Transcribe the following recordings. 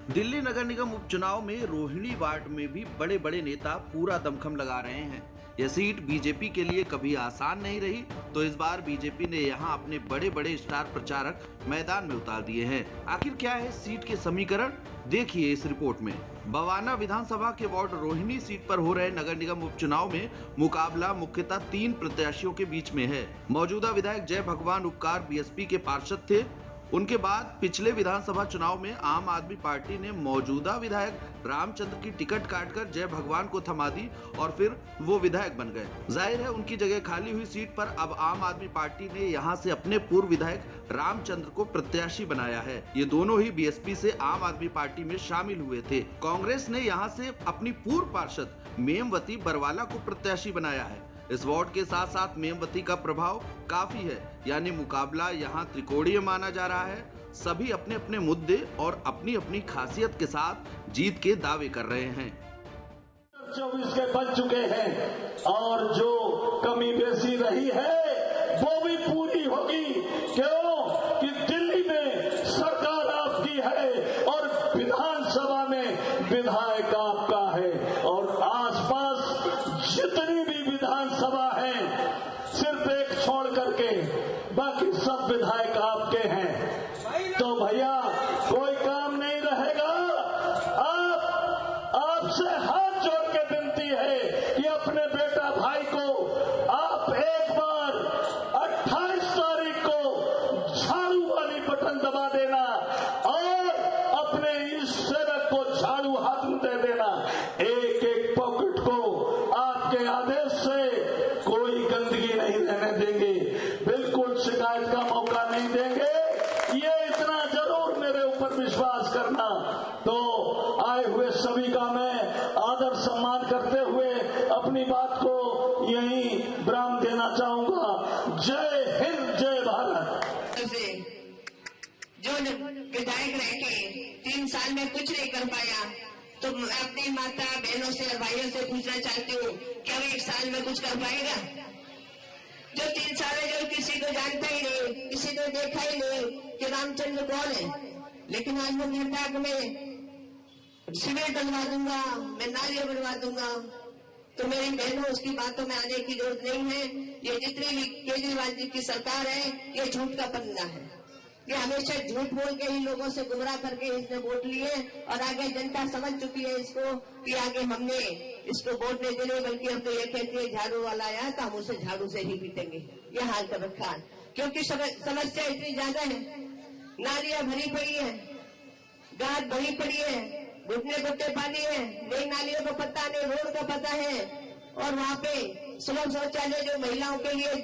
दिल्ली नगर निगम उपचुनाव में रोहिणी वार्ड में भी बड़े बड़े नेता पूरा दमखम लगा रहे हैं। यह सीट बीजेपी के लिए कभी आसान नहीं रही, तो इस बार बीजेपी ने यहां अपने बड़े बड़े स्टार प्रचारक मैदान में उतार दिए हैं। आखिर क्या है सीट के समीकरण, देखिए इस रिपोर्ट में। बवाना विधानसभा के वार्ड रोहिणी सीट पर हो रहे नगर निगम उपचुनाव में मुकाबला मुख्यतः 3 प्रत्याशियों के बीच में है। मौजूदा विधायक जय भगवान उपकार बीएसपी के पार्षद थे। उनके बाद पिछले विधानसभा चुनाव में आम आदमी पार्टी ने मौजूदा विधायक रामचंद्र की टिकट काटकर जय भगवान को थमा दी और फिर वो विधायक बन गए। जाहिर है उनकी जगह खाली हुई सीट पर अब आम आदमी पार्टी ने यहां से अपने पूर्व विधायक रामचंद्र को प्रत्याशी बनाया है। ये दोनों ही बीएसपी से आम आदमी पार्टी में शामिल हुए थे। कांग्रेस ने यहाँ से अपनी पूर्व पार्षद मेमवती बरवाला को प्रत्याशी बनाया है। इस वार्ड के साथ साथ मेमवती का प्रभाव काफी है, यानी मुकाबला यहाँ त्रिकोणीय माना जा रहा है। सभी अपने अपने मुद्दे और अपनी अपनी खासियत के साथ जीत के दावे कर रहे हैं। 24 के बन चुके हैं और जो कमी बेसी रही है वो भी पूरी होगी। क्यों कि दिल्ली में सरकार आपकी है और विधानसभा में विधायक आपका है और आसपास जितनी भी विधानसभा है सिर्फ एक छोड़ करके बाकी सब विधायक आपके हैं। तो भैया कोई काम नहीं रहेगा। आपसे हाथ जोड़ के विनती है कि अपने बेटा भाई को आप एक बार 28 तारीख को झाड़ू वाली बटन दबा देना और अपने इस सेवक को झाड़ू हाथ में दे देना। एक एक पॉकेट को आपके आदेश से कोई गंदगी नहीं रहने देंगे, बिल्कुल शिकायत का मौका नहीं देंगे। ये इतना जरूर मेरे ऊपर विश्वास करना। तो आए हुए सभी का मैं आदर सम्मान करते हुए अपनी बात को यहीं विराम देना चाहूंगा। जय हिंद, जय भारत। जो विधायक रह के 3 साल में कुछ नहीं कर पाया, तो मैं अपनी माता बहनों से और भाइयों से पूछना चाहती हूँ, क्या वो 1 साल में कुछ कर पाएगा? जो 3 साल है, जो किसी को जानता ही नहीं, किसी को देखा ही नहीं कि रामचंद्र कौन है, लेकिन आज वो कहता है कि मैं सीमेंट बनवा दूंगा, मैं नालियां बनवा दूंगा। तो मेरी बहनों, उसकी बातों में आने की जरूरत नहीं है। ये जितनी भी केजरीवाल जी की सरकार है, ये झूठ का पन्ना है। ये हमेशा झूठ बोल के ही लोगों से गुमराह करके इसने वोट लिए और आगे जनता समझ चुकी है इसको कि आगे हमने इसको वोट नहीं देने, बल्कि हम तो ये कहते हैं झाड़ू वाला आया तो हम उसे झाड़ू से ही पीटेंगे। ये हाल कर रखा है, क्योंकि समस्या इतनी ज्यादा है। नालियां भरी पड़ी है, गाद भरी पड़ी है, घुटने घुटने पानी है, नई नालियों को पता नहीं, रोड का पता है। और वहाँ पे सुलभ शौचालय जो महिलाओं के लिए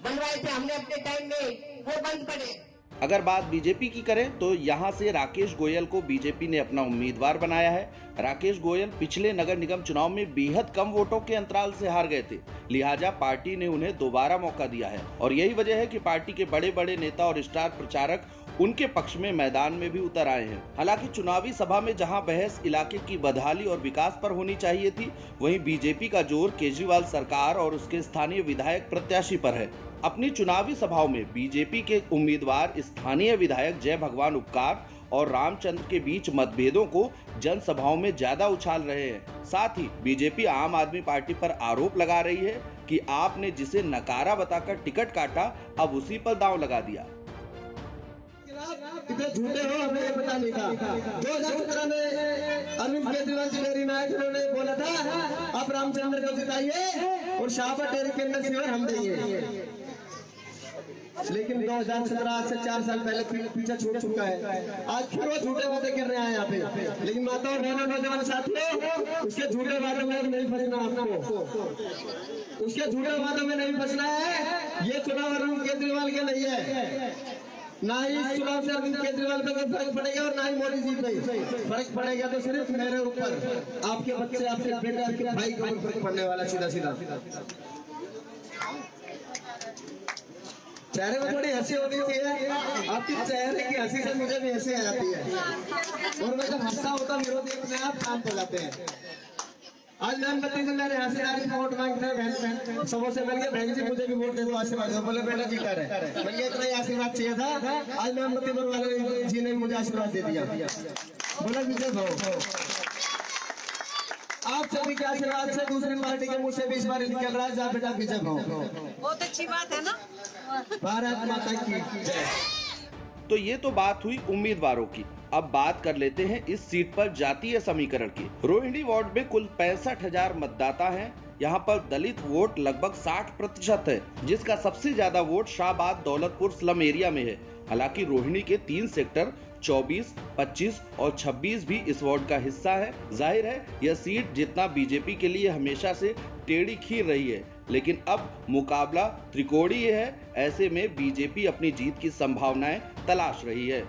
बनवाए थे हमने अपने टाइम में, वो बंद पड़े। अगर बात बीजेपी की करें तो यहां से राकेश गोयल को बीजेपी ने अपना उम्मीदवार बनाया है। राकेश गोयल पिछले नगर निगम चुनाव में बेहद कम वोटों के अंतराल से हार गए थे, लिहाजा पार्टी ने उन्हें दोबारा मौका दिया है और यही वजह है कि पार्टी के बड़े बड़े नेता और स्टार प्रचारक उनके पक्ष में मैदान में भी उतर आए हैं। हालांकि चुनावी सभा में जहां बहस इलाके की बदहाली और विकास पर होनी चाहिए थी, वहीं बीजेपी का जोर केजरीवाल सरकार और उसके स्थानीय विधायक प्रत्याशी पर है। अपनी चुनावी सभाओं में बीजेपी के उम्मीदवार स्थानीय विधायक जय भगवान उपकार और रामचंद्र के बीच मतभेदों को जनसभाओं में ज्यादा उछाल रहे हैं। साथ ही बीजेपी आम आदमी पार्टी पर आरोप लगा रही है कि आपने जिसे नकारा बताकर टिकट काटा, अब उसी पर दांव लगा दिया। कितने झूठे हो हमें ये पता नहीं था। 2017 में अरविंद केजरीवाल जी डेयरी नायक उन्होंने बोला था आप रामचंद्र को जिताइए और शाहबाद डेयरी के अंदर शिविर हम देंगे, लेकिन 2017 से 4 साल पहले पीछे छूट चुका है। आज फिर वो झूठे वादे कर रहे हैं यहाँ पे। लेकिन माता और बहनों, नौजवान साथियों, उसके झूठे वादों में नहीं फंसना आपको, उसके झूठे वादों में नहीं फंसना है। ये चुनाव अरविंद केजरीवाल के नहीं है, ना ही इस चुनाव से अरविंद केजरीवाल पे कोई फर्क पड़ेगा और ना ही मोदी जी पे फर्क पड़ेगा। तो सिर्फ मेरे ऊपर, आपके बच्चे, आपके बेटे, आपके भाई के ऊपर फर्क पड़ने वाला सीधा सीधा। चेहरे में थोड़ी हंसी होनी चाहिए, आपकी चेहरे की हंसी से मुझे भी हंसी आ जाती है और मैं जब हंसता होता विरोधी अपने आप शांत हो जाते हैं। आज मेमवती से मेरे यहाँ से आ रही वोट मांगते हैं, बहन सबों से मिल के बहन जी मुझे भी वोट दे दो, आशीर्वाद दो। बोले बेटा जीता रहे, मुझे इतना ही आशीर्वाद चाहिए था। आज मेमवती बरवाला जी ने मुझे आशीर्वाद दे दिया। बोला विजय भाव। आप सभी के आशीर्वाद से दूसरी पार्टी के मुंह से भी इस बार निकल रहा है जा बेटा विजय भाव। बहुत अच्छी बात है ना। भारत माता की जय। तो ये तो बात हुई उम्मीदवारों की। अब बात कर लेते हैं इस सीट पर जातीय समीकरण की। रोहिणी वार्ड में कुल 65,000 मतदाता हैं। यहाँ पर दलित वोट लगभग 60% है, जिसका सबसे ज्यादा vote Shahbad Daulatpur slum area में है। हालांकि रोहिणी के 3 सेक्टर 24, 25 और 26 भी इस वार्ड का हिस्सा है। जाहिर है यह सीट जितना बीजेपी के लिए हमेशा से टेढ़ी खीर रही है, लेकिन अब मुकाबला त्रिकोणीय है। ऐसे में बीजेपी अपनी जीत की संभावनाएं तलाश रही है।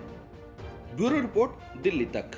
ब्यूरो रिपोर्ट, दिल्ली तक।